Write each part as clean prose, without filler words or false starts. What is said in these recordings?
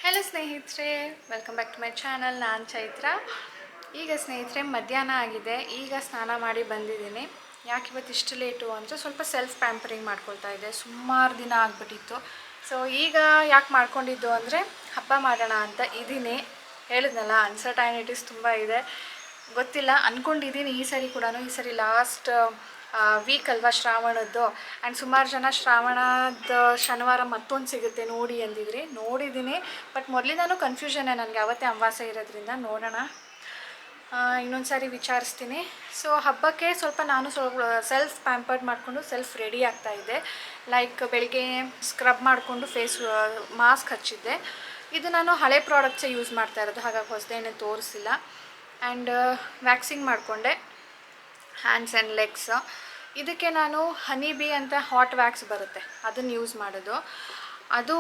Hello ಸ್ನೇಹಿತರೆ, welcome back to my channel. ನಾನು ಚೈತ್ರ. ಈಗ ಸ್ನೇಹಿತರೆ ಮಧ್ಯಾಹ್ನ ಆಗಿದೆ. ಈಗ ಸ್ನಾನ ಮಾಡಿ ಬಂದಿದ್ದೀನಿ. ಯಾಕೆ ಇವತ್ತು ಇಷ್ಟು ಲೇಟು ಅಂದರೆ ಸ್ವಲ್ಪ ಸೆಲ್ಫ್ ಪ್ಯಾಂಪರಿಂಗ್ ಮಾಡ್ಕೊಳ್ತಾ ಇದ್ದೆ. ಸುಮಾರು ದಿನ ಆಗಿಬಿಟ್ಟಿತ್ತು. ಸೊ ಈಗ ಯಾಕೆ ಮಾಡ್ಕೊಂಡಿದ್ದು ಅಂದರೆ ಹಬ್ಬ ಮಾಡೋಣ ಅಂತ ಇದ್ದೀನಿ. ಹೇಳಿದ್ನಲ್ಲ, ಅನ್ಸರ್ಟೈನಿಟೀಸ್ ತುಂಬ ಇದೆ. ಗೊತ್ತಿಲ್ಲ, ಅಂದ್ಕೊಂಡಿದ್ದೀನಿ ಈ ಸರಿ ಲಾಸ್ಟ್ ವೀಕ್ ಅಲ್ವಾ ಶ್ರಾವಣದ್ದು. ಆ್ಯಂಡ್ ಸುಮಾರು ಜನ ಶ್ರಾವಣದ ಶನಿವಾರ ಮತ್ತೊಂದು ಸಿಗುತ್ತೆ ನೋಡಿ ಅಂದಿದ್ರಿ. ನೋಡಿದ್ದೀನಿ, ಬಟ್ ಮೊದಲಿಂದನೂ ಕನ್ಫ್ಯೂಷನ್ನೇ ನನಗೆ. ಅವತ್ತೇ ಅಮಾವಾಸ್ಯೆ ಇರೋದ್ರಿಂದ ನೋಡೋಣ, ಇನ್ನೊಂದು ಸಾರಿ ವಿಚಾರಿಸ್ತೀನಿ. ಸೊ ಹಬ್ಬಕ್ಕೆ ನಾನು ಸೆಲ್ಫ್ ಪ್ಯಾಂಪರ್ಡ್ ಮಾಡಿಕೊಂಡು ಸೆಲ್ಫ್ ರೆಡಿ ಆಗ್ತಾಯಿದ್ದೆ. ಲೈಕ್ ಬೆಳಗ್ಗೆ ಸ್ಕ್ರಬ್ ಮಾಡಿಕೊಂಡು ಫೇಸ್ ಮಾಸ್ಕ್ ಹಚ್ಚಿದ್ದೆ. ಇದು ನಾನು ಹಳೆ ಪ್ರಾಡಕ್ಟ್ಸೇ ಯೂಸ್ ಮಾಡ್ತಾ ಇರೋದು, ಹಾಗಾಗಿ ಹೊಸದೇನೇ ತೋರಿಸಿಲ್ಲ. ಆ್ಯಂಡ್ ವ್ಯಾಕ್ಸಿಂಗ್ ಮಾಡಿಕೊಂಡೆ ಹ್ಯಾಂಡ್ಸ್ ಆ್ಯಂಡ್ ಲೆಗ್ಸ್. ಇದಕ್ಕೆ ನಾನು ಹನಿ ಬಿ ಅಂತ ಹಾಟ್ ವ್ಯಾಕ್ಸ್ ಬರುತ್ತೆ, ಅದನ್ನು ಯೂಸ್ ಮಾಡೋದು. ಅದು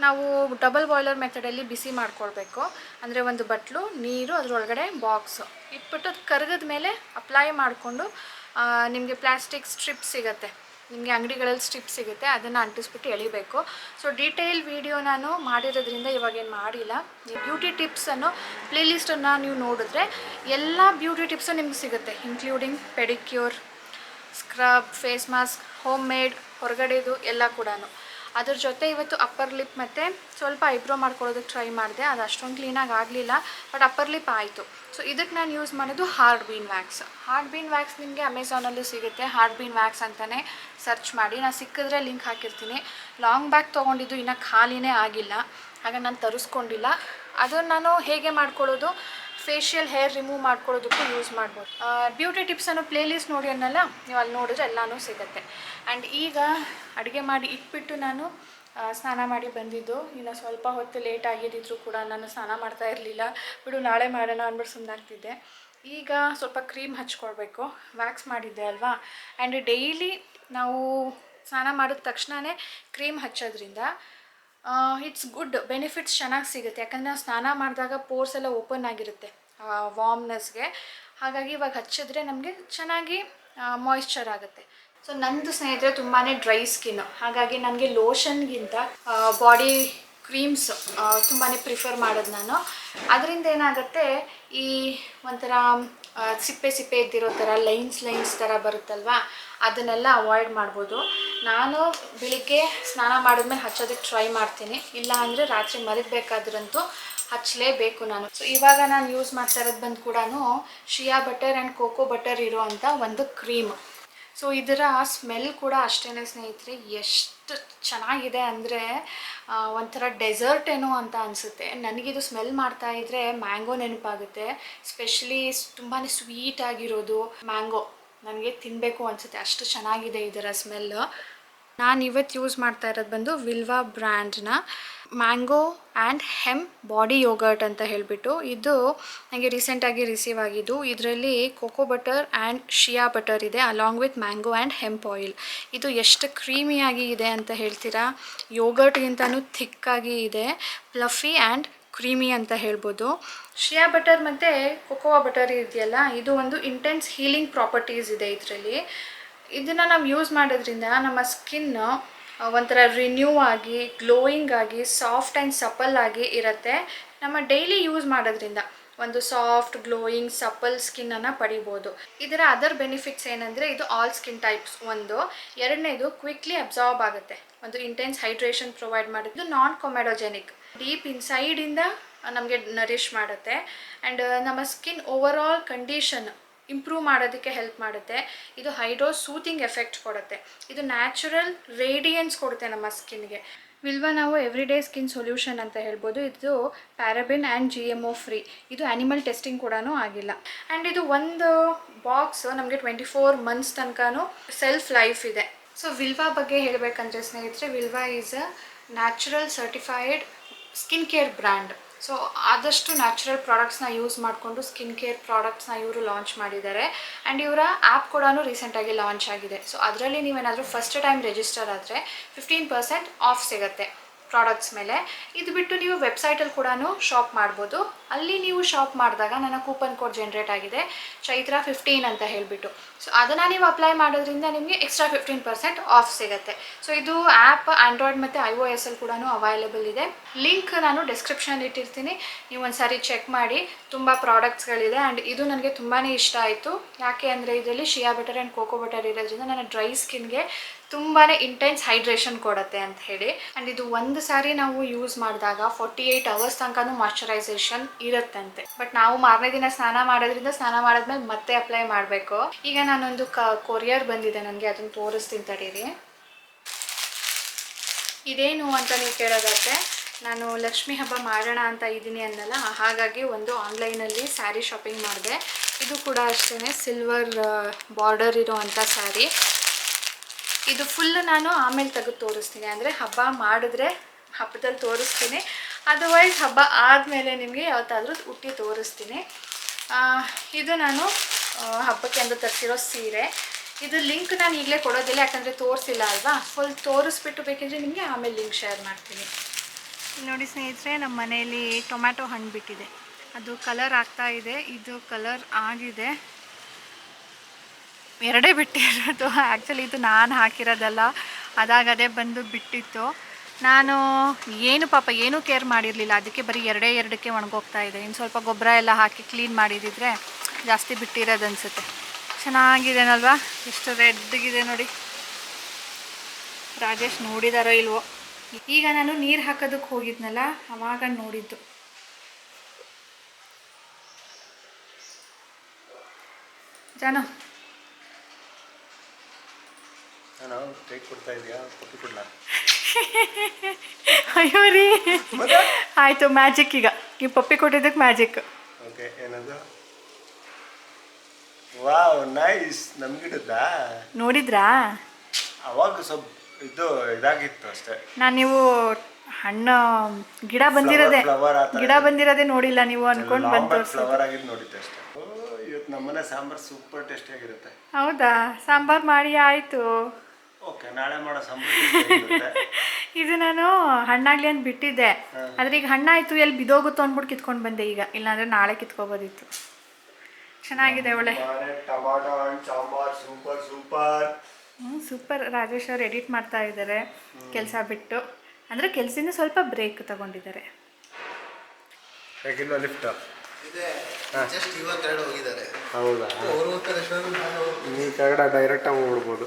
ನಾವು ಡಬಲ್ ಬಾಯ್ಲರ್ ಮೆಥಡಲ್ಲಿ ಬಿಸಿ ಮಾಡ್ಕೊಳ್ಬೇಕು. ಅಂದರೆ ಒಂದು ಬಟ್ಲು ನೀರು, ಅದರೊಳಗಡೆ ಬಾಕ್ಸು ಇಟ್ಬಿಟ್ಟು ಅದು ಕರಗಿದ ಮೇಲೆ ಅಪ್ಲೈ ಮಾಡಿಕೊಂಡು ನಿಮಗೆ ಪ್ಲಾಸ್ಟಿಕ್ ಸ್ಟ್ರಿಪ್ ಸಿಗುತ್ತೆ, ನಿಮಗೆ ಅಂಗಡಿಗಳಲ್ಲಿ ಸ್ಟ್ರಿಪ್ ಸಿಗುತ್ತೆ, ಅದನ್ನು ಅಂಟಿಸ್ಬಿಟ್ಟು ಎಳಿಬೇಕು. ಸೊ ಡೀಟೇಲ್ ವಿಡಿಯೋ ನಾನು ಮಾಡಿರೋದ್ರಿಂದ ಇವಾಗೇನು ಮಾಡಿಲ್ಲ. ಈ ಬ್ಯೂಟಿ ಟಿಪ್ಸ್ ಅನ್ನೋ ಪ್ಲೇಲಿಸ್ಟನ್ನು ನೀವು ನೋಡಿದ್ರೆ ಎಲ್ಲ ಬ್ಯೂಟಿ ಟಿಪ್ಸು ನಿಮ್ಗೆ ಸಿಗುತ್ತೆ, including pedicure, scrub, face mask, home made, ಹೊರಗಡೆದು ಎಲ್ಲ ಕೂಡ. ಅದ್ರ ಜೊತೆ ಇವತ್ತು ಅಪ್ಪರ್ ಲಿಪ್ ಮತ್ತು ಸ್ವಲ್ಪ ಐಬ್ರೋ ಮಾಡ್ಕೊಳ್ಳೋದಕ್ಕೆ ಟ್ರೈ ಮಾಡಿದೆ. ಅದು ಅಷ್ಟೊಂದು ಕ್ಲೀನಾಗಿ ಆಗಲಿಲ್ಲ, ಬಟ್ ಅಪ್ಪರ್ ಲಿಪ್ ಆಯಿತು. ಸೊ ಇದಕ್ಕೆ ನಾನು ಯೂಸ್ ಮಾಡೋದು hard bean wax. Hard bean wax ನಿಮಗೆ ಅಮೆಝಾನಲ್ಲೂ ಸಿಗುತ್ತೆ. ಹಾರ್ಡ್ ಬೀನ್ ವ್ಯಾಕ್ಸ್ ಅಂತಲೇ ಸರ್ಚ್ ಮಾಡಿ, ನಾನು ಸಿಕ್ಕಿದ್ರೆ ಲಿಂಕ್ ಹಾಕಿರ್ತೀನಿ. ಲಾಂಗ್ ಬ್ಯಾಗ್ ತೊಗೊಂಡಿದ್ದು ಇನ್ನೂ ಖಾಲಿನೇ ಆಗಿಲ್ಲ, ಹಾಗೆ ನಾನು ತರಿಸ್ಕೊಂಡಿಲ್ಲ. ಅದನ್ನು ನಾನು ಹೇಗೆ ಮಾಡ್ಕೊಳ್ಳೋದು, ಫೇಶಿಯಲ್ ಹೇರ್ ರಿಮೂವ್ ಮಾಡ್ಕೊಳ್ಳೋದಕ್ಕೂ ಯೂಸ್ ಮಾಡ್ಬೋದು. ಬ್ಯೂಟಿ ಟಿಪ್ಸ್ ಅನ್ನೋ ಪ್ಲೇಲಿಸ್ಟ್ ನೋಡಿ ಅನ್ನಲ್ಲ, ನೀವು ಅಲ್ಲಿ ನೋಡಿದ್ರೆ ಎಲ್ಲನೂ ಸಿಗುತ್ತೆ. ಆ್ಯಂಡ್ ಈಗ ಅಡುಗೆ ಮಾಡಿ ಇಟ್ಬಿಟ್ಟು ನಾನು ಸ್ನಾನ ಮಾಡಿ ಬಂದಿದ್ದು. ಇನ್ನು ಸ್ವಲ್ಪ ಹೊತ್ತು ಲೇಟ್ ಆಗಿದ್ದಿದ್ರು ಕೂಡ ನಾನು ಸ್ನಾನ ಮಾಡ್ತಾ ಇರಲಿಲ್ಲ. ಬಿಡು ನಾಳೆ ಮಾಡೋಣ ಅಂದ್ಬಿಟ್ಟು ಸುಮ್ಮನಾಗ್ತಿದ್ದೆ. ಈಗ ಸ್ವಲ್ಪ ಕ್ರೀಮ್ ಹಚ್ಕೊಳ್ಬೇಕು, ವ್ಯಾಕ್ಸ್ ಮಾಡಿದ್ದೆ ಅಲ್ವಾ. ಆ್ಯಂಡ್ ಡೈಲಿ ನಾವು ಸ್ನಾನ ಮಾಡಿದ ತಕ್ಷಣವೇ ಕ್ರೀಮ್ ಹಚ್ಚೋದ್ರಿಂದ ಇಟ್ಸ್ ಗುಡ್, ಬೆನಿಫಿಟ್ಸ್ ಚೆನ್ನಾಗಿ ಸಿಗುತ್ತೆ. ಯಾಕಂದರೆ ನಾವು ಸ್ನಾನ ಮಾಡಿದಾಗ ಪೋರ್ಸ್ ಎಲ್ಲ ಓಪನ್ ಆಗಿರುತ್ತೆ ವಾರ್ಮ್ನೆಸ್ಗೆ. ಹಾಗಾಗಿ ಇವಾಗ ಹಚ್ಚಿದ್ರೆ ನಮಗೆ ಚೆನ್ನಾಗಿ ಮಾಯಿಶ್ಚರ್ ಆಗುತ್ತೆ. ಸೊ ನಂದು ಸ್ನೇಹಿತರೆ ತುಂಬಾ ಡ್ರೈ ಸ್ಕಿನ್ನು, ಹಾಗಾಗಿ ನನಗೆ ಲೋಷನ್ಗಿಂತ ಬಾಡಿ ಕ್ರೀಮ್ಸ್ ತುಂಬಾ ಪ್ರಿಫರ್ ಮಾಡೋದು ನಾನು. ಅದರಿಂದ ಏನಾಗುತ್ತೆ, ಈ ಒಂಥರ ಸಿಪ್ಪೆ ಇದ್ದಿರೋ ಥರ ಲೈನ್ಸ್ ಥರ ಬರುತ್ತಲ್ವ, ಅದನ್ನೆಲ್ಲ ಅವಾಯ್ಡ್ ಮಾಡ್ಬೋದು. ನಾನು ಬೆಳಿಗ್ಗೆ ಸ್ನಾನ ಮಾಡಿದ್ಮೇಲೆ ಹಚ್ಚೋದಕ್ಕೆ ಟ್ರೈ ಮಾಡ್ತೀನಿ, ಇಲ್ಲ ಅಂದರೆ ರಾತ್ರಿ ಮಲಗಬೇಕಾದ್ರಂತೂ ಹಚ್ಚಲೇಬೇಕು ನಾನು. ಸೊ ಇವಾಗ ನಾನು ಯೂಸ್ ಮಾಡ್ತಾ ಇರೋದು ಬಂದು ಕೂಡ ಶಿಯಾ ಬಟರ್ ಆ್ಯಂಡ್ ಕೋಕೋ ಬಟರ್ ಇರೋ ಅಂಥ ಒಂದು ಕ್ರೀಮ್. ಸೊ ಇದರ ಸ್ಮೆಲ್ ಕೂಡ ಅಷ್ಟೇ ಸ್ನೇಹಿತರೆ, ಎಷ್ಟು ಚೆನ್ನಾಗಿದೆ ಅಂದರೆ ಒಂಥರ ಡೆಸರ್ಟ್ ಏನೋ ಅಂತ ಅನಿಸುತ್ತೆ. ನನಗಿದು ಸ್ಮೆಲ್ ಮಾಡ್ತಾ ಇದ್ದರೆ ಮ್ಯಾಂಗೋ ನೆನಪಾಗುತ್ತೆ. ಸ್ಪೆಷಲಿ ತುಂಬಾ ಸ್ವೀಟ್ ಆಗಿರೋದು ಮ್ಯಾಂಗೋ ನನಗೆ ತಿನ್ನಬೇಕು ಅನಿಸುತ್ತೆ, ಅಷ್ಟು ಚೆನ್ನಾಗಿದೆ ಇದರ ಸ್ಮೆಲ್ಲು. ನಾನು ಇವತ್ತು ಯೂಸ್ ಮಾಡ್ತಾ ಇರೋದು ಬಂದು ವಿಲ್ವಾ ಬ್ರ್ಯಾಂಡ್ನ mango and hemp body yogurt ಅಂತ ಹೇಳಿಬಿಟ್ಟು. ಇದು ನನಗೆ ರೀಸೆಂಟಾಗಿ ರಿಸೀವ್ ಆಗಿದ್ದು. ಇದರಲ್ಲಿ cocoa butter and shea butter ಇದೆ, along with mango and hemp oil. ಇದು ಎಷ್ಟು ಕ್ರೀಮಿಯಾಗಿ ಇದೆ ಅಂತ ಹೇಳ್ತೀರಾ. ಯೋಗರ್ಟ್ಗಿಂತನೂ ಥಿಕ್ಕಾಗಿ ಇದೆ, ಫ್ಲಫಿ ಆ್ಯಂಡ್ ಕ್ರೀಮಿ ಅಂತ ಹೇಳ್ಬೋದು. ಶಿಯಾ ಬಟರ್ ಮತ್ತು ಕೊಕೋವಾ ಬಟರ್ ಇದೆಯಲ್ಲ, ಇದು ಒಂದು ಇಂಟೆನ್ಸ್ ಹೀಲಿಂಗ್ ಪ್ರಾಪರ್ಟೀಸ್ ಇದೆ ಇದರಲ್ಲಿ. ಇದನ್ನು ನಾವು ಯೂಸ್ ಮಾಡೋದ್ರಿಂದ ನಮ್ಮ ಸ್ಕಿನ್ ಒಂಥರ ರಿನ್ಯೂ ಆಗಿ, ಗ್ಲೋಯಿಂಗ್ ಆಗಿ, ಸಾಫ್ಟ್ ಆ್ಯಂಡ್ ಸಪಲ್ ಆಗಿ ಇರುತ್ತೆ. ನಮ್ಮ ಡೈಲಿ ಯೂಸ್ ಮಾಡೋದ್ರಿಂದ ಒಂದು ಸಾಫ್ಟ್ ಗ್ಲೋಯಿಂಗ್ ಸಪಲ್ ಸ್ಕಿನ್ನನ್ನು ಪಡಿಬೋದು. ಇದರ ಅದರ್ ಬೆನಿಫಿಟ್ಸ್ ಏನಂದರೆ, ಇದು ಆಲ್ ಸ್ಕಿನ್ ಟೈಪ್ಸ್ ಒಂದು. ಎರಡನೇದು ಕ್ವಿಕ್ಲಿ ಅಬ್ಸಾರ್ಬ್ ಆಗುತ್ತೆ, ಒಂದು ಇಂಟೆನ್ಸ್ ಹೈಡ್ರೇಷನ್ ಪ್ರೊವೈಡ್ ಮಾಡಿದ್ದು. ನಾನ್ ಕೊಮೆಡೋಜೆನಿಕ್, ಡೀಪ್ ಇನ್ಸೈಡಿಂದ ನಮಗೆ ನರಿಷ್ ಮಾಡುತ್ತೆ. ಆ್ಯಂಡ್ ನಮ್ಮ skin over all condition improve ಮಾಡೋದಕ್ಕೆ ಹೆಲ್ಪ್ ಮಾಡುತ್ತೆ. ಇದು ಹೈಡ್ರೋ ಸೂತಿಂಗ್ ಎಫೆಕ್ಟ್ ಕೊಡುತ್ತೆ. ಇದು ನ್ಯಾಚುರಲ್ ರೇಡಿಯನ್ಸ್ ಕೊಡುತ್ತೆ ನಮ್ಮ ಸ್ಕಿನ್ಗೆ. ವಿಲ್ವಾ ನಾವು ಎವ್ರಿಡೇ ಸ್ಕಿನ್ ಸೊಲ್ಯೂಷನ್ ಅಂತ ಹೇಳ್ಬೋದು. ಇದು ಪ್ಯಾರಾಬಿನ್ ಆ್ಯಂಡ್ GMO ಫ್ರೀ. ಇದು ಆ್ಯನಿಮಲ್ ಟೆಸ್ಟಿಂಗ್ ಕೂಡ ಆಗಿಲ್ಲ. ಆ್ಯಂಡ್ ಇದು ಒಂದು ಬಾಕ್ಸ್ ನಮಗೆ 24 ಮಂತ್ಸ್ ತನಕನೂ ಸೆಲ್ಫ್ ಲೈಫ್ ಇದೆ. ಸೊ ವಿಲ್ವಾ ಬಗ್ಗೆ ಹೇಳಬೇಕಂದ್ರೆ ಸ್ನೇಹಿತರೆ, Vilvah is a natural certified skin care brand. So ಆದಷ್ಟು ನ್ಯಾಚುರಲ್ ಪ್ರಾಡಕ್ಟ್ಸ್ನ ಯೂಸ್ ಮಾಡಿಕೊಂಡು ಸ್ಕಿನ್ ಕೇರ್ ಪ್ರಾಡಕ್ಟ್ಸ್ನ ಇವರು ಲಾಂಚ್ ಮಾಡಿದ್ದಾರೆ. ಆ್ಯಂಡ್ ಇವರ ಆ್ಯಪ್ ಕೂಡ ರೀಸೆಂಟಾಗಿ ಲಾಂಚ್ ಆಗಿದೆ. ಸೊ ಅದರಲ್ಲಿ ನೀವೇನಾದರೂ ಫಸ್ಟ್ ಟೈಮ್ ರಿಜಿಸ್ಟರ್ ಆದರೆ 15% ಆಫ್ ಸಿಗುತ್ತೆ ಪ್ರಾಡಕ್ಟ್ಸ್ ಮೇಲೆ. ಇದು ಬಿಟ್ಟು ನೀವು ವೆಬ್ಸೈಟಲ್ಲಿ ಕೂಡ ಶಾಪ್ ಮಾಡ್ಬೋದು. ಅಲ್ಲಿ ನೀವು ಶಾಪ್ ಮಾಡಿದಾಗ ನನ್ನ ಕೂಪನ್ ಕೋಡ್ ಜನ್ರೇಟ್ ಆಗಿದೆ, ಚೈತ್ರ 15 ಅಂತ ಹೇಳಿಬಿಟ್ಟು. ಸೊ ಅದನ್ನು ನೀವು ಅಪ್ಲೈ ಮಾಡೋದ್ರಿಂದ ನಿಮಗೆ ಎಕ್ಸ್ಟ್ರಾ 15% ಆಫ್ ಸಿಗುತ್ತೆ. ಸೊ ಇದು ಆ್ಯಪ್ ಆ್ಯಂಡ್ರಾಯ್ಡ್ ಮತ್ತು iOS ಅಲ್ಲಿ ಕೂಡ ಅವೈಲೇಬಲ್ ಇದೆ. ಲಿಂಕ್ ನಾನು ಡಿಸ್ಕ್ರಿಪ್ಷನ್ ಇಟ್ಟಿರ್ತೀನಿ, ನೀವು ಒಂದ್ಸಾರಿ ಚೆಕ್ ಮಾಡಿ. ತುಂಬ ಪ್ರಾಡಕ್ಟ್ಸ್ಗಳಿದೆ ಆ್ಯಂಡ್ ಇದು ನನಗೆ ತುಂಬಾ ಇಷ್ಟ ಆಯಿತು. ಯಾಕೆ ಅಂದರೆ ಇದರಲ್ಲಿ ಶಿಯಾ ಬಟರ್ ಆ್ಯಂಡ್ ಕೋಕೋ ಬಟರ್ ಇರೋದ್ರಿಂದ ನನ್ನ ಡ್ರೈ ಸ್ಕಿನ್ಗೆ ತುಂಬಾ ಇಂಟೆನ್ಸ್ ಹೈಡ್ರೇಷನ್ ಕೊಡುತ್ತೆ ಅಂತ ಹೇಳಿ. ಆ್ಯಂಡ್ ಇದು ಒಂದು ಸಾರಿ ನಾವು ಯೂಸ್ ಮಾಡಿದಾಗ 48 ಅವರ್ಸ್ ತನಕನೂ ಮಾಯ್ಶ್ಚರೈಸೇಷನ್ ಇರುತ್ತಂತೆ. ಬಟ್ ನಾವು ಮಾರನೇ ದಿನ ಸ್ನಾನ ಮಾಡೋದ್ರಿಂದ ಸ್ನಾನ ಮಾಡಿದ್ಮೇಲೆ ಮತ್ತೆ ಅಪ್ಲೈ ಮಾಡಬೇಕು. ಈಗ ನಾನೊಂದು ಕೊರಿಯರ್ ಬಂದಿದೆ ನನಗೆ, ಅದನ್ನು ತೋರಿಸ್ತೀನಿ ತಡೀರಿ. ಇದೇನು ಅಂತ ನೀವು ಕೇಳೋದಾದರೆ, ನಾನು ಲಕ್ಷ್ಮೀ ಹಬ್ಬ ಮಾಡೋಣ ಅಂತ ಇದ್ದೀನಿ ಅನ್ನಲ್ಲ, ಹಾಗಾಗಿ ಒಂದು ಆನ್ಲೈನಲ್ಲಿ ಸ್ಯಾರಿ ಶಾಪಿಂಗ್ ಮಾಡಿದೆ. ಇದು ಕೂಡ ಅಷ್ಟೇ ಸಿಲ್ವರ್ ಬಾರ್ಡರ್ ಇರೋ ಅಂಥ ಸ್ಯಾರಿ. ಇದು ಫುಲ್ ನಾನು ಆಮೇಲೆ ತೆಗೆದು ತೋರಿಸ್ತೀನಿ, ಅಂದರೆ ಹಬ್ಬ ಮಾಡಿದ್ರೆ ಹಬ್ಬದಲ್ಲಿ ತೋರಿಸ್ತೀನಿ, ಅದರ್ವೈಸ್ ಹಬ್ಬ ಆದಮೇಲೆ ನಿಮಗೆ ಯಾವತ್ತಾದರೂ ಉಟ್ಟಿ ತೋರಿಸ್ತೀನಿ. ಇದು ನಾನು ಹಬ್ಬಕ್ಕೆ ಅಂತ ತರಿಸಿರೋ ಸೀರೆ. ಇದು ಲಿಂಕ್ ನಾನು ಈಗಲೇ ಕೊಡೋದಿಲ್ಲ, ಯಾಕಂದರೆ ತೋರಿಸಿಲ್ಲ ಅಲ್ವಾ. ಫುಲ್ ತೋರಿಸ್ಬಿಟ್ಟು ಬೇಕಿದ್ರೆ ನಿಮಗೆ ಆಮೇಲೆ ಲಿಂಕ್ ಶೇರ್ ಮಾಡ್ತೀನಿ. ನೋಡಿ ಸ್ನೇಹಿತರೆ, ನಮ್ಮ ಮನೆಯಲ್ಲಿ ಟೊಮ್ಯಾಟೊ ಹಣ್ಣು ಬಿಟ್ಟಿದೆ, ಅದು ಕಲರ್ ಆಗ್ತಾ ಇದೆ. ಇದು ಕಲರ್ ಆಗಿದೆ, ಎರಡೇ ಬಿಟ್ಟಿರೋದು. ಆ್ಯಕ್ಚುಲಿ ಇದು ನಾನು ಹಾಕಿರೋದಲ್ಲ, ಅದಾಗದೇ ಬಂದು ಬಿಟ್ಟಿತ್ತು. ನಾನು ಏನೂ ಕೇರ್ ಮಾಡಿರಲಿಲ್ಲ, ಅದಕ್ಕೆ ಬರೀ ಎರಡಕ್ಕೆ ಒಣಗೋಗ್ತಾ ಇದೆ. ಇನ್ನು ಸ್ವಲ್ಪ ಗೊಬ್ಬರ ಎಲ್ಲ ಹಾಕಿ ಕ್ಲೀನ್ ಮಾಡಿದಿದ್ರೆ ಜಾಸ್ತಿ ಬಿಟ್ಟಿರೋದು ಅನಿಸುತ್ತೆ. ಚೆನ್ನಾಗಿದೆನಲ್ವಾ, ಎಷ್ಟು ರೆಡ್ಗಿದೆ ನೋಡಿ. ರಾಜೇಶ್ ನೋಡಿದಾರೋ ಇಲ್ವೋ. ಈಗ ನಾನು ನೀರು ಹಾಕೋದಕ್ಕೆ ಹೋಗಿದ್ನಲ್ಲ, ಅವಾಗ ನೋಡಿದ್ದು. ಜಾನು ಅಯ್ಯೋ ರೀ, ಆಯಿತು ಮ್ಯಾಜಿಕ್. ಈಗ ನೀವು ಪಪ್ಪಿ ಕೊಟ್ಟಿದ್ದಕ್ಕೆ ಮ್ಯಾಜಿಕ್. ನೋಡಿದ್ರಾ? ಅವಾಗ ಸ್ವಲ್ಪ ಇದು ಇದಾಗಿತ್ತು ಅಷ್ಟೇ. ನೀವು ಹಣ್ಣು ಗಿಡ ಬಂದಿರೋದೇ ನೋಡಿಲ್ಲ ನೀವು ಅನ್ಕೊಂಡು ಬಂತು. ಫ್ಲವರ್ ಆಗಿದ್ದು ನೋಡಿದ್ದೆ ಅಷ್ಟೇ. ಇವತ್ತು ನಮ್ಮನೆ ಸಾಂಬಾರ್ ಸೂಪರ್ ಟೇಸ್ಟಿ ಆಗಿರುತ್ತೆ. ಹೌದಾ? ಸಾಂಬಾರ್ ಮಾಡಿ ಆಯ್ತು. ಓಕೆ, ನಾಳೆ ಮಾಡೋ ಸಾಂಬಾರ್. ಇದು ನಾನು ಹಣ್ಣಾಗ್ಲಿ ಅಂತ ಬಿಟ್ಟಿದ್ದೆ, ಆದ್ರೆ ಈಗ ಹಣ್ಣಾಯ್ತು, ಎಲ್ಲಿ ಬಿದೋಗುತ್ತೋ ಅಂದ್ಬಿಟ್ಟು ಕಿತ್ಕೊಂಡು ಬಂದೆ. ಈಗ ಇಲ್ಲಾಂದ್ರೆ ನಾಳೆ ಕಿತ್ಕೋಬೋದಿತ್ತು. ಚೆನ್ನಾಗಿದೆ, ಒಳ್ಳೆ tomato sambar super super. Super. Rajesh ಅವ್ರು ಎಡಿಟ್ ಮಾಡ್ತಾ ಇದ್ದಾರೆ ಕೆಲಸ ಬಿಟ್ಟು, ಅಂದರೆ ಕೆಲಸದಿಂದ ಸ್ವಲ್ಪ ಬ್ರೇಕ್ ತಗೊಂಡಿದ್ದಾರೆ. ಹೌದಾ? ನೀವು ಕೆಳಗಡೆ ಡೈರೆಕ್ಟಾಗಿ ಹೋಗ್ಬಿಡ್ಬೋದು.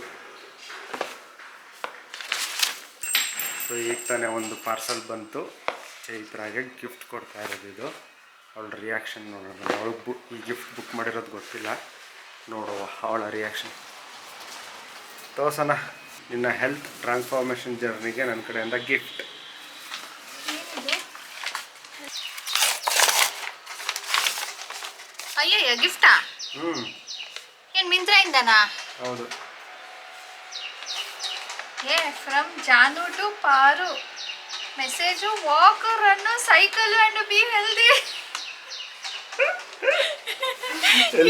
ಸೊ ಈಗ ತಾನೇ ಒಂದು ಪಾರ್ಸಲ್ ಬಂತು, ಚೈತ್ರಾಗೆ ಗಿಫ್ಟ್ ಕೊಡ್ತಾ ಇರೋದು. ಇದು ಅವಳ ರಿಯಾಕ್ಷನ್ ನೋಡೋಣ. ಅವಳು ಈ ಗಿಫ್ಟ್ ಬುಕ್ ಮಾಡಿರೋದು ಗೊತ್ತಿಲ್ಲ, ನೋಡುವ ಅವಳ ರಿಯಾಕ್ಷನ್. ತೋರ್ಸೋಣ. ನಿನ್ನ ಹೆಲ್ತ್ ಟ್ರಾನ್ಸ್ಫಾರ್ಮೇಷನ್ ಜರ್ನಿಗೆ ನನ್ನ ಕಡೆಯಿಂದ ಗಿಫ್ಟ್. ಅಯ್ಯಯ್ಯ, ಗಿಫ್ಟಾ? ಏನು ಮಿಂತ್ರಾಯಿಂದನಾ? ಹೌದು. ಫ್ರಮ್ ಜಾನು ಟು ಪಾರು. Message: walk, run, cycle and be healthy.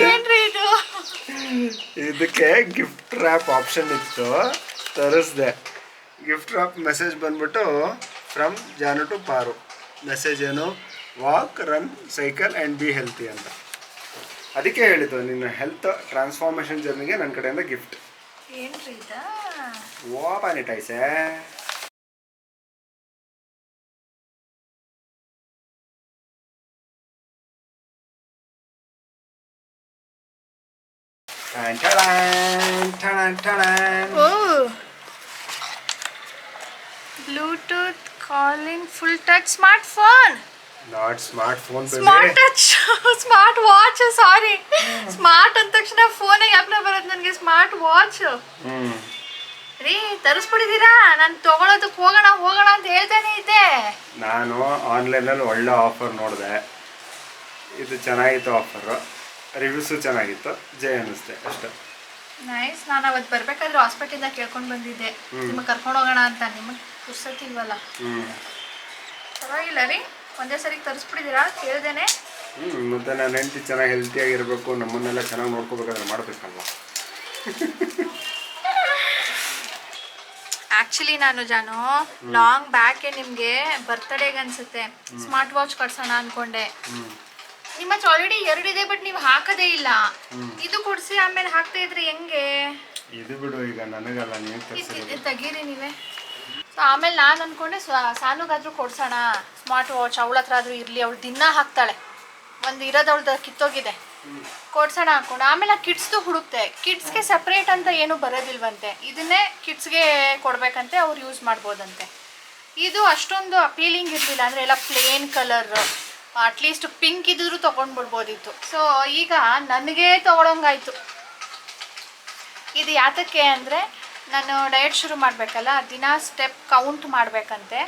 ಏನ್ರಿ ಇದು? ಇದಕ್ಕೆ ಗಿಫ್ಟ್ ರ್ಯಾಪ್ ಆಪ್ಷನ್ ಇತ್ತು, ತರಿಸ್ದೆ. ಗಿಫ್ಟ್ ರ್ಯಾಪ್ ಮೆಸೇಜ್ ಬಂದ್ಬಿಟ್ಟು ಫ್ರಮ್ ಜಾನು ಟು ಪಾರು. ಮೆಸೇಜ್ ಏನು? Walk, run, cycle and be healthy ಅಂತ. ಅದಕ್ಕೆ ಹೇಳಿದ್ದು, ನಿನ್ನ ಹೆಲ್ತ್ ಟ್ರಾನ್ಸ್ಫಾರ್ಮೇಷನ್ ಜರ್ನಿಗೆ ನನ್ನ ಕಡೆಯಿಂದ ಗಿಫ್ಟ್. ಏನ್ರಿ ಇದ? ಓಪನ್ ಇಟ್ ಐಸೆ. Bluetooth calling full touch smart phone. Not smart phone, smart touch, smart watch. Sorry, smart ಅಂದ ತಕ್ಷಣ ಫೋನಿಗೆ ಯಾಕೆ ಬರುತ್ತೆ ನನಗೆ? ಸ್ಮಾರ್ಟ್ ವಾಚ್ ರೀ, ತರಿಸ್ಬಿಟ್ಟಿದ್ದೀರಾ? ನಾನು ತಗೊಳೋದಕ್ಕೆ ಹೋಗೋಣ ಅಂತ ಹೇಳ್ತಾನೆ ಇದ್ದೆ. ನಾನು ಆನ್ಲೈನಲ್ಲಿ ಒಳ್ಳೆ ಆಫರ್ ನೋಡಿದೆ, ಇದು ಚೆನ್ನಾಗಿತ್ತು ಆಫರು, ರಿವ್ಯೂಸು ಚೆನ್ನಾಗಿತ್ತು, ಜಯ ಅನ್ನಿಸ್ತೆ ಅಷ್ಟೇ. ನೈಸ್. ನಾನು ಅವತ್ತು ಬರ್ಬೇಕಾದ್ರೆ ಹಾಸ್ಪಿಟಲಿಂದ ಕೇಳ್ಕೊಂಡು ಬಂದಿದ್ದೆ ನಿಮಗೆ ಕರ್ಕೊಂಡು ಹೋಗೋಣ ಅಂತ. ನಿಮಗೆ ಪುರ್ಸತ್ತಿಲ್ವಲ್ಲ. ಪರವಾಗಿಲ್ಲ ರೀ, ಒಂದೇ ಸರಿಗೆ ತರಿಸ್ಬಿಟ್ಟಿದ್ದೀರಾ ಕೇಳ್ದೇನೆ. ಮತ್ತು ನನ್ನ ಹೆಂಡತಿ ಚೆನ್ನಾಗಿ ಹೆಲ್ತಿಯಾಗಿರಬೇಕು, ನಮ್ಮನ್ನೆಲ್ಲ ಚೆನ್ನಾಗಿ ನೋಡ್ಕೋಬೇಕಾದ್ರೆ ಮಾಡಬೇಕಲ್ವ. ಆ್ಯಕ್ಚುಲಿ ನಾನು ಜಾನು ಲಾಂಗ್ ಬ್ಯಾಕೆ ನಿಮಗೆ ಬರ್ತ್ಡೇಗೆ ಅನಿಸುತ್ತೆ ಸ್ಮಾರ್ಟ್ ವಾಚ್ ಕಟ್ಸೋಣ ಅಂದ್ಕೊಂಡೆ. ನಿಮ್ಮ ಹತ್ರ ಆಲ್ರೆಡಿ 2 ಇದೆ, ಬಟ್ ನೀವು ಹಾಕೋದೇ ಇಲ್ಲ. ಇದು ಕೊಡಿಸಿ ಆಮೇಲೆ ಹಾಕ್ತಾ ಇದ್ರೆ ಹೆಂಗೆ? ಇದು ಬಿಡು, ಈಗ ನನಗಲ್ಲ, ನೀವು ತೆಗೀರಿ ನೀವೇ. ಸೊ ಆಮೇಲೆ ನಾನು ಅಂದ್ಕೊಂಡೆ ಸಾನುಗಾದ್ರೂ ಕೊಡ್ಸೋಣ ಸ್ಮಾರ್ಟ್ ವಾಚ್, ಅವಳ ಹತ್ರ ಆದರೂ ಇರಲಿ, ಅವಳು ದಿನ ಹಾಕ್ತಾಳೆ, ಒಂದು ಇರೋದು ಅವಳ್ದು ಕಿತ್ತೋಗಿದೆ, ಕೊಡ್ಸೋಣ ಹಾಕ್ಕೊಂಡು ಆಮೇಲೆ ಆ ಕಿಡ್ಸ್ದು ಹುಡುಕ್ತೆ. ಕಿಡ್ಸ್ಗೆ ಸಪ್ರೇಟ್ ಅಂತ ಏನೂ ಬರೋದಿಲ್ವಂತೆ, ಇದನ್ನೇ ಕಿಡ್ಸ್ಗೆ ಕೊಡಬೇಕಂತೆ, ಅವ್ರು ಯೂಸ್ ಮಾಡ್ಬೋದಂತೆ. ಇದು ಅಷ್ಟೊಂದು ಅಪೀಲಿಂಗ್ ಇರಲಿಲ್ಲ, ಅಂದರೆ ಎಲ್ಲ ಪ್ಲೇನ್ ಕಲರ್, ಅಟ್ಲೀಸ್ಟ್ ಪಿಂಕ್ ಇದ್ರೂ ತೊಗೊಂಡ್ಬಿಡ್ಬೋದಿತ್ತು. ಸೊ ಈಗ ನನಗೇ ತೊಗೊಳಂಗಾಯ್ತು. ಇದು ಯಾತಕ್ಕೆ ಅಂದರೆ ನಾನು ಡಯಟ್ ಶುರು ಮಾಡಬೇಕಲ್ಲ, ದಿನ ಸ್ಟೆಪ್ ಕೌಂಟ್ ಮಾಡಬೇಕಂತೆ.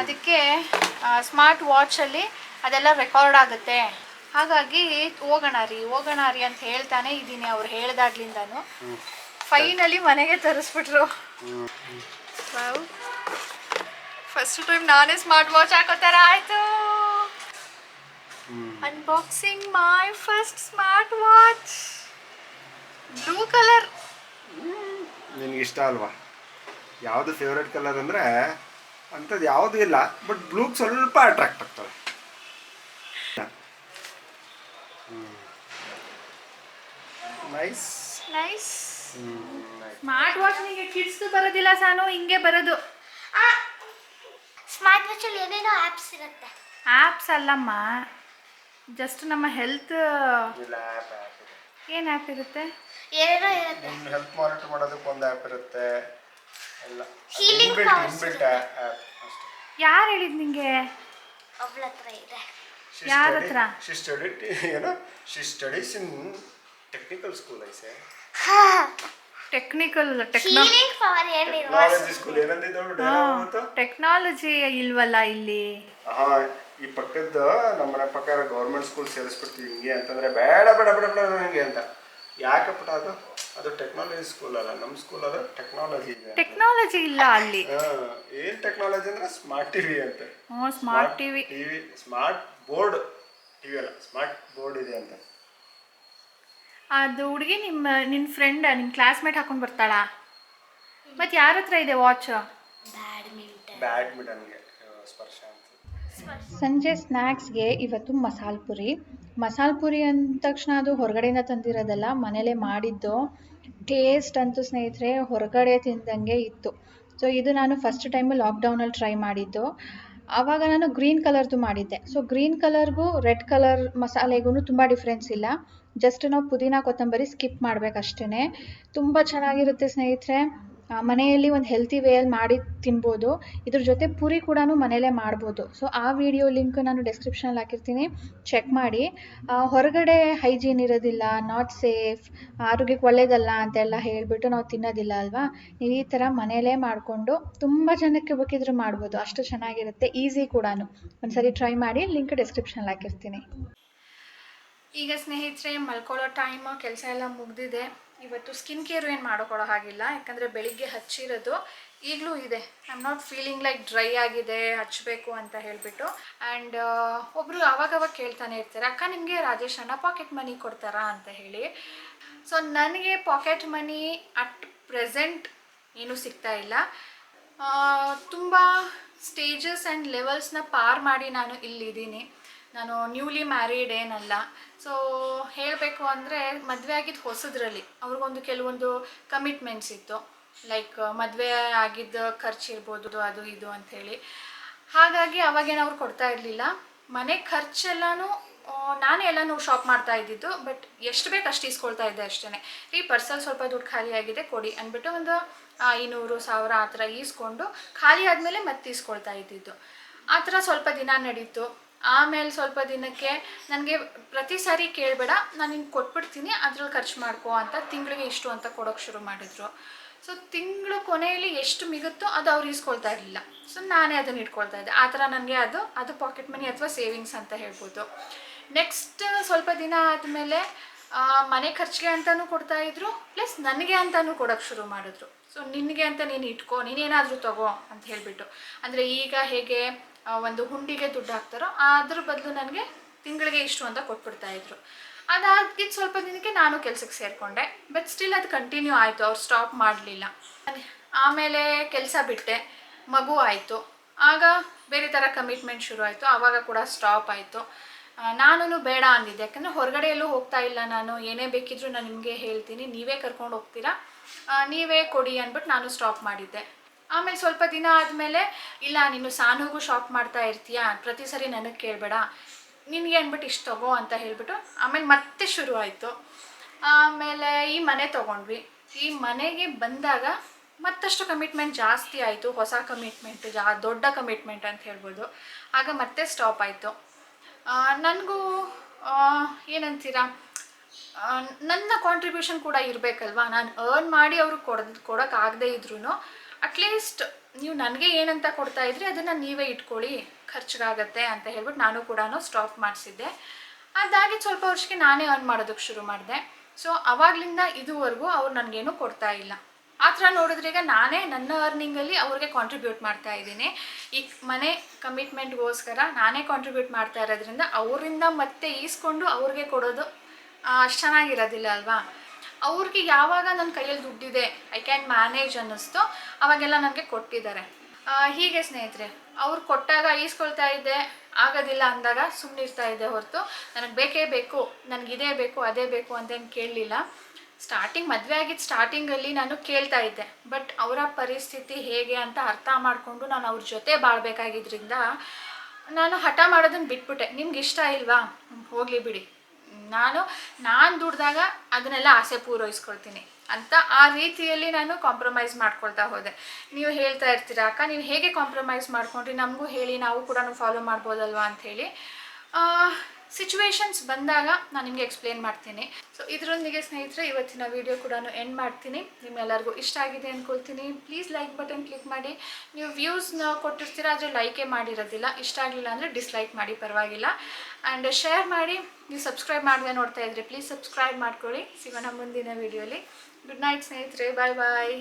ಅದಕ್ಕೆ ಸ್ಮಾರ್ಟ್ ವಾಚಲ್ಲಿ ಅದೆಲ್ಲ ರೆಕಾರ್ಡ್ ಆಗುತ್ತೆ. ಹಾಗಾಗಿ ಹೋಗೋಣ ರೀ ಅಂತ ಹೇಳ್ತಾನೆ ಇದ್ದೀನಿ. ಅವ್ರು ಹೇಳ್ದಾಗ್ಲಿಂದಾನು ಫೈನಲಿ ಮನೆಗೆ ತರಿಸ್ಬಿಟ್ರು. ಫಸ್ಟ್ ಟೈಮ್ ನಾನೇ ಸ್ಮಾರ್ಟ್ ವಾಚ್ ಹಾಕೋ ಥರ ಆಯಿತು. Unboxing my first smart watch. Blue colour. ನಿನಗೆ ಇಷ್ಟ ಅಲ್ವಾ? ಯಾವುದು ಫೇವ್ರೆಟ್ ಕಲರ್ ಅಂದರೆ ಅಂಥದ್ದು ಯಾವುದೂ ಇಲ್ಲ, ಬಟ್ ಬ್ಲೂಗೆ ಸ್ವಲ್ಪ ಅಟ್ರಾಕ್ಟ್ ಆಗ್ತದೆ. ನೈಸ್. ಸ್ಮಾರ್ಟ್ ವಾಚ್ ನಿಮಗೆ ಕಿಡ್ಸ್ದು ಬರೋದಿಲ್ಲ ಸಾನು, ಹಿಂಗೆ ಬರೋದು. ಸ್ಮಾರ್ಟ್ ವಾಚಲ್ಲಿ ಏನೇನೋ ಆ್ಯಪ್ಸ್ ಇರುತ್ತೆ. ಆ್ಯಪ್ಸ್ ಅಲ್ಲಮ್ಮ, ಜಸ್ಟ್ ನಮ್ಮ ಹೆಲ್ತ್. ಏನು ಆ್ಯಪ್ ಇರುತ್ತೆ? ಏನೇನೋ ಇರುತ್ತೆ. ಹೆಲ್ತ್ ಮಾನಿಟರ್ ಮಾಡೋದಕ್ಕೆ ಒಂದು ಆ್ಯಪ್ ಇರುತ್ತೆ, ಎಲ್ಲ Healing powers ಇನ್ಬಿಲ್ಟ್ ಆ್ಯಪ್ ಅಷ್ಟೇ. ಯಾರು ಹೇಳಿದ್ ನಿಂಗೆ? ಅವಳ ಹತ್ರ ಇದೆ. ಯಾರ ಹತ್ರ? She studies in technical school ಐಸೆ. ಹೀಲಿಂಗ್ ಪವರ್ ಏನಿರುವ ಟೆಕ್ನಾಲಜಿ ಸ್ಕೂಲ್ ಏನಂದಿದ್ದವಳು? ಟೆಕ್ನಾಲಜಿ ಇಲ್ವಲ್ಲ ಇಲ್ಲಿ. ಈ ಪಕ್ಕದ ನಮ್ಮನೆ ಪಕ್ಕ ಗೌರ್ಮೆಂಟ್ ಸ್ಕೂಲ್ ಸೇರಿಸ್ಬಿಡ್ತೀವಿ ಹಿಂಗೆ ಅಂತಂದ್ರೆ ಬೇಡ ಬೇಡ ಬೇಡ ಬೇಡ ಹಿಂಗೆ ಅಂತ. ಯಾಕೆ ಪುಟ ಅದು ಟೆಕ್ನಾಲಜಿ ಸ್ಕೂಲ್ ಅಲ್ಲ, ನಮ್ಮ ಸ್ಕೂಲ್ ಅದು ಟೆಕ್ನಾಲಜಿ ಇದೆ. ಟೆಕ್ನಾಲಜಿ ಇಲ್ಲ ಅಲ್ಲಿ. ಏನ್ ಟೆಕ್ನಾಲಜಿ ಅಂದ್ರೆ ಸ್ಮಾರ್ಟ್ ಟಿವಿ ಅಂತ. Smart TV, smart board, TV ಅಲ್ಲ ಸ್ಮಾರ್ಟ್ ಬೋರ್ಡ್ ಇದೆ ಅಂತ. ಅದು ಹುಡುಗಿ ನಿನ್ನ ಫ್ರೆಂಡ್, ನಿನ್ನ ಕ್ಲಾಸ್ಮೇಟ್ ಹಾಕೊಂಡು ಬರ್ತಾಳಾ? ಮತ್ತೆ ಯಾರ ಹತ್ರ ಇದೆ ವಾಚ್? ಬ್ಯಾಡ್ಮಿಂಟನ್ಗೆ ಸ್ಪರ್ಶ ಅಂತ. ಸಂಜೆ ಸ್ನ್ಯಾಕ್ಸ್ಗೆ ಇವತ್ತು ಮಸಾಲ ಪುರಿ ಅಂದ ತಕ್ಷಣ ಅದು ಹೊರಗಡೆಯಿಂದ ತಂದಿರೋದಲ್ಲ, ಮನೇಲೇ ಮಾಡಿದ್ದು. ಟೇಸ್ಟ್ ಅಂತೂ ಸ್ನೇಹಿತರೆ ಹೊರಗಡೆ ತಿಂದಂಗೆ ಇತ್ತು. ಸೊ ಇದು ನಾನು ಫಸ್ಟ್ ಟೈಮು ಲಾಕ್ಡೌನಲ್ಲಿ ಟ್ರೈ ಮಾಡಿದ್ದು. ಆವಾಗ ನಾನು ಗ್ರೀನ್ ಕಲರ್ದು ಮಾಡಿದ್ದೆ. ಸೊ ಗ್ರೀನ್ ಕಲರ್ಗೂ ರೆಡ್ ಕಲರ್ ಮಸಾಲೆಗೂ ತುಂಬ ಡಿಫ್ರೆನ್ಸ್ ಇಲ್ಲ, ಜಸ್ಟ್ ನಾವು ಪುದೀನ ಕೊತ್ತಂಬರಿ ಸ್ಕಿಪ್ ಮಾಡಬೇಕಷ್ಟೇ. ತುಂಬ ಚೆನ್ನಾಗಿರುತ್ತೆ ಸ್ನೇಹಿತರೆ. ಮನೆಯಲ್ಲಿ ಒಂದು ಹೆಲ್ತಿ ವೇಯಲ್ಲಿ ಮಾಡಿ ತಿನ್ಬೋದು. ಇದ್ರ ಜೊತೆ ಪುರಿ ಕೂಡ ಮನೇಲೇ ಮಾಡ್ಬೋದು. ಸೊ ಆ ವಿಡಿಯೋ ಲಿಂಕ್ ನಾನು ಡಿಸ್ಕ್ರಿಪ್ಷನಲ್ಲಿ ಹಾಕಿರ್ತೀನಿ, ಚೆಕ್ ಮಾಡಿ. ಹೊರಗಡೆ ಹೈಜೀನ್ ಇರೋದಿಲ್ಲ, ನಾಟ್ ಸೇಫ್, ಆರೋಗ್ಯಕ್ಕೆ ಒಳ್ಳೆಯದಲ್ಲ ಅಂತೆಲ್ಲ ಹೇಳಿಬಿಟ್ಟು ನಾವು ತಿನ್ನೋದಿಲ್ಲ ಅಲ್ವಾ. ನೀವು ಈ ಥರ ಮನೇಲೇ ಮಾಡಿಕೊಂಡು ತುಂಬ ಜನಕ್ಕೆ ಬೇಕಿದ್ರೂ ಮಾಡ್ಬೋದು, ಅಷ್ಟು ಚೆನ್ನಾಗಿರುತ್ತೆ, ಈಸಿ ಕೂಡ. ಒಂದ್ಸರಿ ಟ್ರೈ ಮಾಡಿ, ಲಿಂಕ್ ಡಿಸ್ಕ್ರಿಪ್ಷನಲ್ಲಿ ಹಾಕಿರ್ತೀನಿ. ಈಗ ಸ್ನೇಹಿತರೆ ಮಲ್ಕೊಳ್ಳೋ ಟೈಮು, ಕೆಲಸ ಎಲ್ಲ ಮುಗಿದಿದೆ. ಇವತ್ತು ಸ್ಕಿನ್ ಕೇರು ಏನು ಮಾಡೋಕೊಳ್ಳೋ ಹಾಗಿಲ್ಲ, ಯಾಕಂದರೆ ಬೆಳಿಗ್ಗೆ ಹಚ್ಚಿರೋದು ಈಗಲೂ ಇದೆ. I am not feeling like dry ಆಗಿದೆ ಹಚ್ಚಬೇಕು ಅಂತ ಹೇಳಿಬಿಟ್ಟು. ಆ್ಯಂಡ್ ಒಬ್ಬರು ಆವಾಗವಾಗ ಕೇಳ್ತಾನೆ ಇರ್ತಾರೆ, ಅಕ್ಕ ನಿಮಗೆ ರಾಜೇಶ್ ಅಣ್ಣ ಪಾಕೆಟ್ ಮನಿ ಕೊಡ್ತಾರಾ ಅಂತ ಹೇಳಿ. ಸೊ ನನಗೆ ಪಾಕೆಟ್ ಮನಿ ಅಟ್ ಪ್ರೆಸೆಂಟ್ ಏನೂ ಸಿಗ್ತಾ ಇಲ್ಲ. ತುಂಬ ಸ್ಟೇಜಸ್ ಆ್ಯಂಡ್ ಲೆವೆಲ್ಸ್ನ ಪಾರ್ ಮಾಡಿ ನಾನು ಇಲ್ಲಿದ್ದೀನಿ. ನಾನು ನ್ಯೂಲಿ ಮ್ಯಾರಿಡ್ ಏನಲ್ಲ. ಸೊ ಹೇಳಬೇಕು ಅಂದರೆ ಮದುವೆ ಆಗಿದ್ದು ಹೊಸದ್ರಲ್ಲಿ ಅವ್ರಿಗೊಂದು ಕೆಲವೊಂದು ಕಮಿಟ್ಮೆಂಟ್ಸ್ ಇತ್ತು, ಲೈಕ್ ಮದುವೆ ಆಗಿದ್ದ ಖರ್ಚಿರ್ಬೋದು, ಅದು ಇದು ಅಂಥೇಳಿ. ಹಾಗಾಗಿ ಅವಾಗೇನು ಅವ್ರು ಕೊಡ್ತಾ ಇರಲಿಲ್ಲ. ಮನೆ ಖರ್ಚೆಲ್ಲನೂ ನಾನೇ ಎಲ್ಲನೂ ಶಾಪ್ ಮಾಡ್ತಾ ಇದ್ದಿದ್ದು, ಬಟ್ ಎಷ್ಟು ಬೇಕು ಅಷ್ಟು ಇಸ್ಕೊಳ್ತಾ ಇದ್ದೆ ಅಷ್ಟೇ. ಈ ಪರ್ಸಲ್ಲಿ ಸ್ವಲ್ಪ ದುಡ್ಡು ಖಾಲಿ ಆಗಿದೆ ಕೊಡಿ ಅಂದ್ಬಿಟ್ಟು ಒಂದು 500-1000 ಆ ಥರ ಈಸ್ಕೊಂಡು ಖಾಲಿ ಆದಮೇಲೆ ಮತ್ತೆ ಇಸ್ಕೊಳ್ತಾ ಇದ್ದಿದ್ದು. ಆ ಥರ ಸ್ವಲ್ಪ ದಿನ ನಡೀತು. ಆಮೇಲೆ ಸ್ವಲ್ಪ ದಿನಕ್ಕೆ ನನಗೆ ಪ್ರತಿ ಸಾರಿ ಕೇಳಬೇಡ, ನಾನು ನಿಂಗೆ ಕೊಟ್ಬಿಡ್ತೀನಿ, ಅದ್ರಲ್ಲಿ ಖರ್ಚು ಮಾಡ್ಕೋ ಅಂತ ತಿಂಗಳಿಗೆ ಇಷ್ಟು ಅಂತ ಕೊಡೋಕ್ಕೆ ಶುರು ಮಾಡಿದ್ರು. ಸೊ ತಿಂಗಳು ಕೊನೆಯಲ್ಲಿ ಎಷ್ಟು ಮಿಗುತ್ತೋ ಅದು ಅವ್ರು ಈಸ್ಕೊಳ್ತಾ ಇರಲಿಲ್ಲ. ಸೊ ನಾನೇ ಅದನ್ನು ಇಟ್ಕೊಳ್ತಾ ಇದ್ದೆ. ಆ ಥರ ನನಗೆ ಅದು ಪಾಕೆಟ್ ಮನಿ ಅಥವಾ ಸೇವಿಂಗ್ಸ್ ಅಂತ ಹೇಳ್ಬೋದು. ನೆಕ್ಸ್ಟ್ ಸ್ವಲ್ಪ ದಿನ ಆದಮೇಲೆ ಮನೆ ಖರ್ಚಿಗೆ ಅಂತಲೂ ಕೊಡ್ತಾಯಿದ್ರು, ಪ್ಲಸ್ ನನಗೆ ಅಂತಲೂ ಕೊಡೋಕ್ಕೆ ಶುರು ಮಾಡಿದ್ರು. ಸೊ ನಿನಗೆ ಅಂತ ನೀನು ಇಟ್ಕೋ, ನೀನೇನಾದರೂ ತಗೋ ಅಂತ ಹೇಳಿಬಿಟ್ಟು. ಅಂದರೆ ಈಗ ಹೇಗೆ ಒಂದು ಹುಂಡಿಗೆ ದುಡ್ಡು ಹಾಕ್ತಾರೋ ಅದ್ರ ಬದಲು ನನಗೆ ತಿಂಗಳಿಗೆ ಇಷ್ಟು ಅಂತ ಕೊಟ್ಬಿಡ್ತಾಯಿದ್ರು. ಅದಾಗಿದ್ದು ಸ್ವಲ್ಪ ದಿನಕ್ಕೆ ನಾನು ಕೆಲಸಕ್ಕೆ ಸೇರಿಕೊಂಡೆ, ಬಟ್ ಸ್ಟಿಲ್ ಅದು ಕಂಟಿನ್ಯೂ ಆಯಿತು, ಅವ್ರು ಸ್ಟಾಪ್ ಮಾಡಲಿಲ್ಲ. ಆಮೇಲೆ ಕೆಲಸ ಬಿಟ್ಟೆ, ಮಗು ಆಯಿತು, ಆಗ ಬೇರೆ ಥರ ಕಮಿಟ್ಮೆಂಟ್ ಶುರು ಆಯಿತು, ಆವಾಗ ಕೂಡ ಸ್ಟಾಪ್ ಆಯಿತು. ನಾನು ಬೇಡ ಅಂದಿದ್ದೆ, ಯಾಕಂದರೆ ಹೊರಗಡೆ ಎಲ್ಲೂ ಹೋಗ್ತಾ ಇಲ್ಲ ನಾನು. ಏನೇ ಬೇಕಿದ್ರೂ ನಾನು ನಿಮಗೆ ಹೇಳ್ತೀನಿ, ನೀವೇ ಕರ್ಕೊಂಡು ಹೋಗ್ತೀರಾ, ನೀವೇ ಕೊಡಿ ಅಂದ್ಬಿಟ್ಟು ನಾನು ಸ್ಟಾಪ್ ಮಾಡಿದ್ದೆ. ಆಮೇಲೆ ಸ್ವಲ್ಪ ದಿನ ಆದಮೇಲೆ ಇಲ್ಲ ನೀನು ಸಾನುಗೂ ಶಾಪ್ ಮಾಡ್ತಾ ಇರ್ತೀಯ, ಪ್ರತಿ ಸರಿ ನನಗೆ ಕೇಳಬೇಡ, ನಿನಗೆ ಅಂದ್ಬಿಟ್ಟು ಇಷ್ಟು ತಗೋ ಅಂತ ಹೇಳಿಬಿಟ್ಟು ಆಮೇಲೆ ಮತ್ತೆ ಶುರು ಆಯಿತು. ಆಮೇಲೆ ಈ ಮನೆ ತೊಗೊಂಡ್ವಿ. ಈ ಮನೆಗೆ ಬಂದಾಗ ಮತ್ತಷ್ಟು ಕಮಿಟ್ಮೆಂಟ್ ಜಾಸ್ತಿ ಆಯಿತು, ಹೊಸ ಕಮಿಟ್ಮೆಂಟ್, ದೊಡ್ಡ ಕಮಿಟ್ಮೆಂಟ್ ಅಂತ ಹೇಳ್ಬೋದು. ಆಗ ಮತ್ತೆ ಸ್ಟಾಪ್ ಆಯಿತು. ನನಗೂ ಏನಂತೀರ, ನನ್ನ ಕಾಂಟ್ರಿಬ್ಯೂಷನ್ ಕೂಡ ಇರಬೇಕಲ್ವಾ. ನಾನು ಅರ್ನ್ ಮಾಡಿ ಅವ್ರಿಗೆ ಕೊಡೋಕ್ಕಾಗದೇ ಇದ್ರೂ ಅಟ್ಲೀಸ್ಟ್ ನೀವು ನನಗೆ ಏನಂತ ಕೊಡ್ತಾ ಇದ್ರಿ ಅದನ್ನು ನೀವೇ ಇಟ್ಕೊಳ್ಳಿ, ಖರ್ಚಿಗಾಗತ್ತೆ ಅಂತ ಹೇಳ್ಬಿಟ್ಟು ನಾನು ಕೂಡ ಸ್ಟಾಪ್ ಮಾಡಿಸಿದ್ದೆ. ಅದಾಗಿ ಸ್ವಲ್ಪ ವರ್ಷಕ್ಕೆ ನಾನೇ ಅರ್ನ್ ಮಾಡೋದಕ್ಕೆ ಶುರು ಮಾಡಿದೆ. ಸೊ ಅವಾಗಲಿಂದ ಇದುವರೆಗೂ ಅವ್ರು ನನಗೇನು ಕೊಡ್ತಾ ಇಲ್ಲ. ಆ ಥರ ನೋಡಿದ್ರೆ ಈಗ ನಾನೇ ನನ್ನ ಅರ್ನಿಂಗಲ್ಲಿ ಅವ್ರಿಗೆ ಕಾಂಟ್ರಿಬ್ಯೂಟ್ ಮಾಡ್ತಾ ಇದ್ದೀನಿ. ಈ ಮನೆ ಕಮಿಟ್ಮೆಂಟ್ಗೋಸ್ಕರ ನಾನೇ ಕಾಂಟ್ರಿಬ್ಯೂಟ್ ಮಾಡ್ತಾ ಇರೋದ್ರಿಂದ ಅವರಿಂದ ಮತ್ತೆ ಈಸ್ಕೊಂಡು ಅವ್ರಿಗೆ ಕೊಡೋದು ಅಷ್ಟು ಚೆನ್ನಾಗಿರೋದಿಲ್ಲ ಅಲ್ವಾ. ಅವ್ರಿಗೆ ಯಾವಾಗ ನನ್ನ ಕೈಯಲ್ಲಿ ದುಡ್ಡಿದೆ, ಐ ಕ್ಯಾನ್ ಮ್ಯಾನೇಜ್ ಅನ್ನಿಸ್ತು, ಅವಾಗೆಲ್ಲ ನನಗೆ ಕೊಟ್ಟಿದ್ದಾರೆ. ಹೀಗೆ ಸ್ನೇಹಿತರೆ, ಅವ್ರು ಕೊಟ್ಟಾಗ ಈಸ್ಕೊಳ್ತಾ ಇದ್ದೆ, ಆಗೋದಿಲ್ಲ ಅಂದಾಗ ಸುಮ್ಮನಿರ್ತಾ ಇದ್ದೆ ಹೊರತು ನನಗೆ ಬೇಕೇ ಬೇಕು, ನನಗಿದೇ ಬೇಕು ಅದೇ ಬೇಕು ಅಂತೇನು ಕೇಳಲಿಲ್ಲ. ಮದುವೆ ಆಗಿದ್ದು ಸ್ಟಾರ್ಟಿಂಗಲ್ಲಿ ನಾನು ಕೇಳ್ತಾ ಇದ್ದೆ, ಬಟ್ ಅವರ ಪರಿಸ್ಥಿತಿ ಹೇಗೆ ಅಂತ ಅರ್ಥ ಮಾಡಿಕೊಂಡು ನಾನು ಅವ್ರ ಜೊತೆ ಬಾಳಬೇಕಾಗಿದ್ದರಿಂದ ನಾನು ಹಠ ಮಾಡೋದನ್ನು ಬಿಟ್ಬಿಟ್ಟೆ. ನಿಮ್ಗೆ ಇಷ್ಟ ಇಲ್ವಾ, ಹೋಗಲಿ ಬಿಡಿ, ನಾನು ದುಡ್ದಾಗ ಅದನ್ನೆಲ್ಲ ಆಸೆ ಪೂರೈಸ್ಕೊಳ್ತೀನಿ ಅಂತ ಆ ರೀತಿಯಲ್ಲಿ ನಾನು ಕಾಂಪ್ರಮೈಸ್ ಮಾಡ್ಕೊಳ್ತಾ ಹೋದೆ. ನೀವು ಹೇಳ್ತಾ ಇರ್ತೀರಾ, ಅಕ್ಕ ನೀವು ಹೇಗೆ ಕಾಂಪ್ರಮೈಸ್ ಮಾಡ್ಕೊಂಡ್ರಿ, ನಮಗೂ ಹೇಳಿ, ನಾವು ಕೂಡ ಫಾಲೋ ಮಾಡ್ಬೋದಲ್ವಾ ಅಂಥೇಳಿ. ಸಿಚುವೇಶನ್ಸ್ ಬಂದಾಗ ನಾನು ನಿಮಗೆ ಎಕ್ಸ್ಪ್ಲೇನ್ ಮಾಡ್ತೀನಿ. ಸೊ ಇದರೊಂದಿಗೆ ಸ್ನೇಹಿತರೆ ಇವತ್ತಿನ ವಿಡಿಯೋ ಕೂಡ ಎಂಡ್ ಮಾಡ್ತೀನಿ. ನಿಮ್ಮೆಲ್ಲರಿಗೂ ಇಷ್ಟ ಆಗಿದೆ ಅಂದ್ಕೊಳ್ತೀನಿ. ಪ್ಲೀಸ್ ಲೈಕ್ ಬಟನ್ ಕ್ಲಿಕ್ ಮಾಡಿ. ನೀವು ವ್ಯೂಸ್ನ ಕೊಟ್ಟಿರ್ತೀರ, ಆದರೆ ಲೈಕೇ ಮಾಡಿರೋದಿಲ್ಲ. ಇಷ್ಟ ಆಗಲಿಲ್ಲ ಅಂದರೆ ಡಿಸ್ಲೈಕ್ ಮಾಡಿ, ಪರವಾಗಿಲ್ಲ. ಆ್ಯಂಡ್ ಶೇರ್ ಮಾಡಿ. ನೀವು ಸಬ್ಸ್ಕ್ರೈಬ್ ಮಾಡದೆ ನೋಡ್ತಾ ಇದ್ದರೆ ಪ್ಲೀಸ್ ಸಬ್ಸ್ಕ್ರೈಬ್ ಮಾಡ್ಕೊಳ್ಳಿ. ಸಿಗೋಣ ಮುಂದಿನ ವಿಡಿಯೋಲಿ. ಗುಡ್ ನೈಟ್ ಸ್ನೇಹಿತರೆ, ಬಾಯ್ ಬಾಯ್.